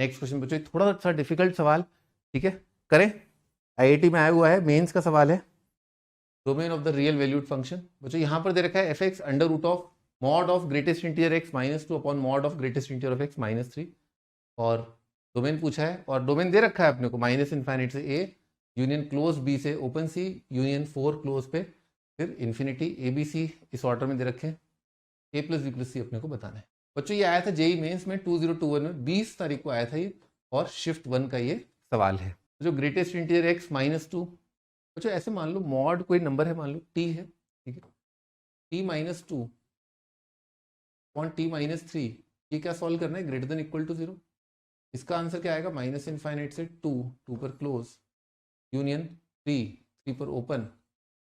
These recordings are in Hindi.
नेक्स्ट क्वेश्चन बच्चों थोड़ा सा डिफिकल्ट सवाल, ठीक है, करें। आईआईटी में आया हुआ है, मेंस का सवाल है। Domain of the real valued function बच्चों यहाँ पर दे रखा है f x under root of mod of greatest integer x -2 upon mod of greatest integer of x -3, और डोमेन पूछा है और डोमेन दे रखा है अपने को -इनफाइनाइट से ए यूनियन क्लोज बी से ओपन सी यूनियन 4 क्लोज पे फिर इन्फिनिटी ए बी सी इस ऑर्डर में दे रखे हैं। ए प्लस बी प्लस सी अपने को बताना है बच्चों। ये आया था जेई मेंस में 2021 में 20 तारीख को आया था ये, और शिफ्ट 1 का ये सवाल है। जो ग्रेटेस्ट इंटीजर एक्स -2 बच्चों ऐसे मान लो मॉड कोई नंबर है, मान लो टी है, ठीक है, टी -2 अपॉन टी -3, ये क्या सॉल्व करना है, ग्रेटर देन इक्वल टू 0। इसका आंसर क्या आएगा, -इनफाइनाइट से 2 पर क्लोज यूनियन 3 पर ओपन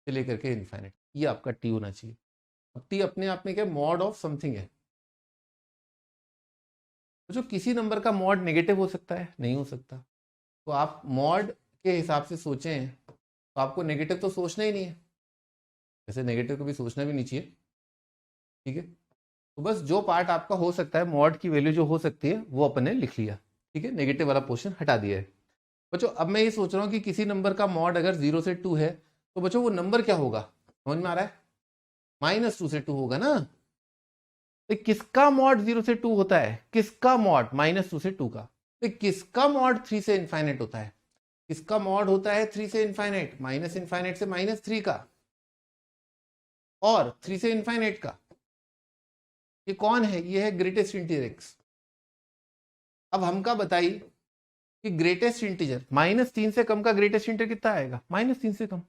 से लेकर के इनफाइनाइट, ये आपका टी होना चाहिए। अब टी अपने आप में क्या मॉड ऑफ समथिंग है। जो किसी नंबर का मॉड नेगेटिव हो सकता है, नहीं हो सकता, तो आप मॉड के हिसाब से सोचें तो आपको नेगेटिव तो सोचना ही नहीं है, वैसे नेगेटिव को भी सोचना भी नहीं चाहिए, ठीक है। तो बस जो पार्ट आपका हो सकता है, मॉड की वैल्यू जो हो सकती है वो अपन ने लिख लिया, ठीक है, नेगेटिव वाला पोर्शन हटा दिया है। बच्चों अब मैं ये सोच रहा हूँ कि किसी नंबर का मॉड अगर 0 से 2 है तो बच्चों वो नंबर क्या होगा, समझ में आ रहा है, -2 से 2 होगा ना। तो किसका मॉड 0 से 2 होता है, किसका मॉड -2 से 2 का, तो किसका मॉड 3 से इनफाइनाइट होता है, किसका मॉड होता है 3 से इनफाइनाइट, -इनफाइनाइट से -3 का और 3 से इनफाइनाइट का। ये कौन है, ये है ग्रेटेस्ट इंटीजर एक्स। अब हमका बताइए कि ग्रेटेस्ट इंटीजर -3 से कम का ग्रेटेस्ट इंटीजर कितना आएगा, -3 से कम,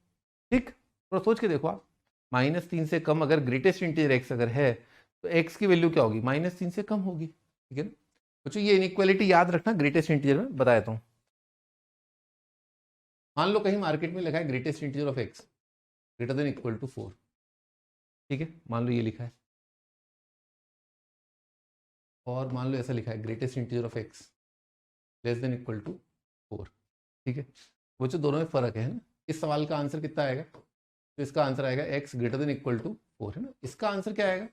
ठीक, थोड़ा सोच के देखो आप, -3 से कम अगर ग्रेटेस्ट इंटीजर एक्स अगर है तो एक्स की वैल्यू क्या होगी, -3 से कम होगी, ठीक है ना बच्चों। ये इनइक्वालिटी याद रखना ग्रेटेस्ट इंटीजर में, बता देता हूँ। मान लो कहीं मार्केट में लिखा है greatest integer of x greater than equal to 4, ठीक है, मान लो ये लिखा है, और मान लो ऐसा लिखा है greatest integer of x less than equal to 4, ठीक है। बच्चों दोनों में फर्क है ना। इस सवाल का आंसर कितना आएगा, तो इसका आंसर आएगा x greater than equal to 4, है ना। इसका आंसर क्या आएगा,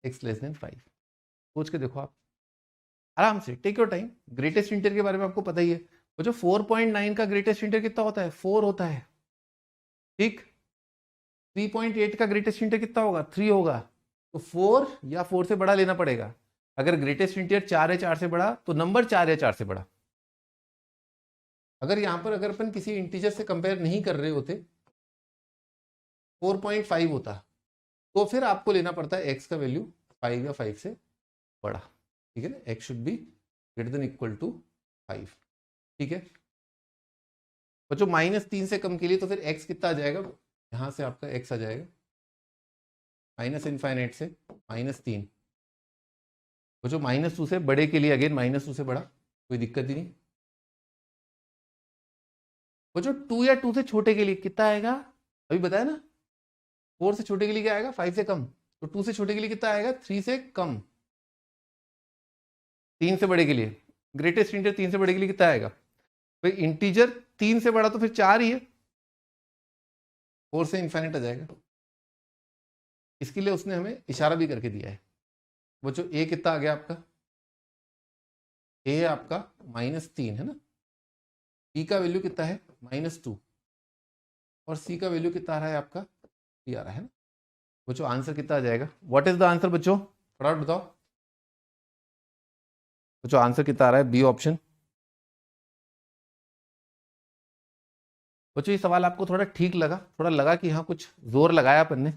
एक्स लेस देन 5। सोच के देखो आप आराम से, take your time. Greatest integer के बारे में आपको पता ही है। वो जो 4.9 का ग्रेटेस्ट इंटीजर कितना होता है, 4 होता है, ठीक। 3.8 का ग्रेटेस्ट इंटीजर कितना होगा, 3 होगा। तो 4 या 4 से बड़ा लेना पड़ेगा। अगर ग्रेटेस्ट इंटीजर 4 है, 4 से बड़ा, तो नंबर 4 या 4 से बड़ा। अगर यहां पर अगर अपन किसी इंटीजर से कंपेयर नहीं कर रहे होते, 4.5 होता, तो फिर आपको लेना पड़ता है एक्स का वैल्यू 5 या 5 से बड़ा, ठीक है ना। X should be greater than equal to 5, ठीक है बच्चों। -3 से कम के लिए तो फिर एक्स कितना आ जाएगा, यहां से आपका एक्स आ जाएगा -इनफाइनाइट से -3। बच्चों -2 से बड़े के लिए अगेन -2 से बड़ा, कोई दिक्कत ही नहीं। बच्चों 2 या 2 से छोटे के लिए कितना आएगा, अभी बताया ना। 4 से छोटे के लिए क्या आएगा, 5 से कम। तो 2 से छोटे के लिए कितना आएगा, 3 से कम। 3 से बड़े के लिए, ग्रेटेस्ट इंटीजर 3 से बड़े के लिए कितना आएगा भाई, इंटीजर 3 से बड़ा तो फिर 4 ही है, 4 से इनफाइनाइट आ जाएगा। इसके लिए उसने हमें इशारा भी करके दिया है। बच्चों ए कितना आ गया आपका, ए आपका -3 है ना। बी का वैल्यू कितना है, -2, और सी का वैल्यू कितना आ रहा है आपका, 3 आ रहा है ना। बच्चों आंसर कितना आ जाएगा, व्हाट इज द आंसर बच्चों, फटाफट बताओ। बच्चों आंसर कितना आ रहा है, बी ऑप्शन। बच्चों ये सवाल आपको थोड़ा ठीक लगा, थोड़ा लगा कि हाँ कुछ जोर लगाया अपन ने,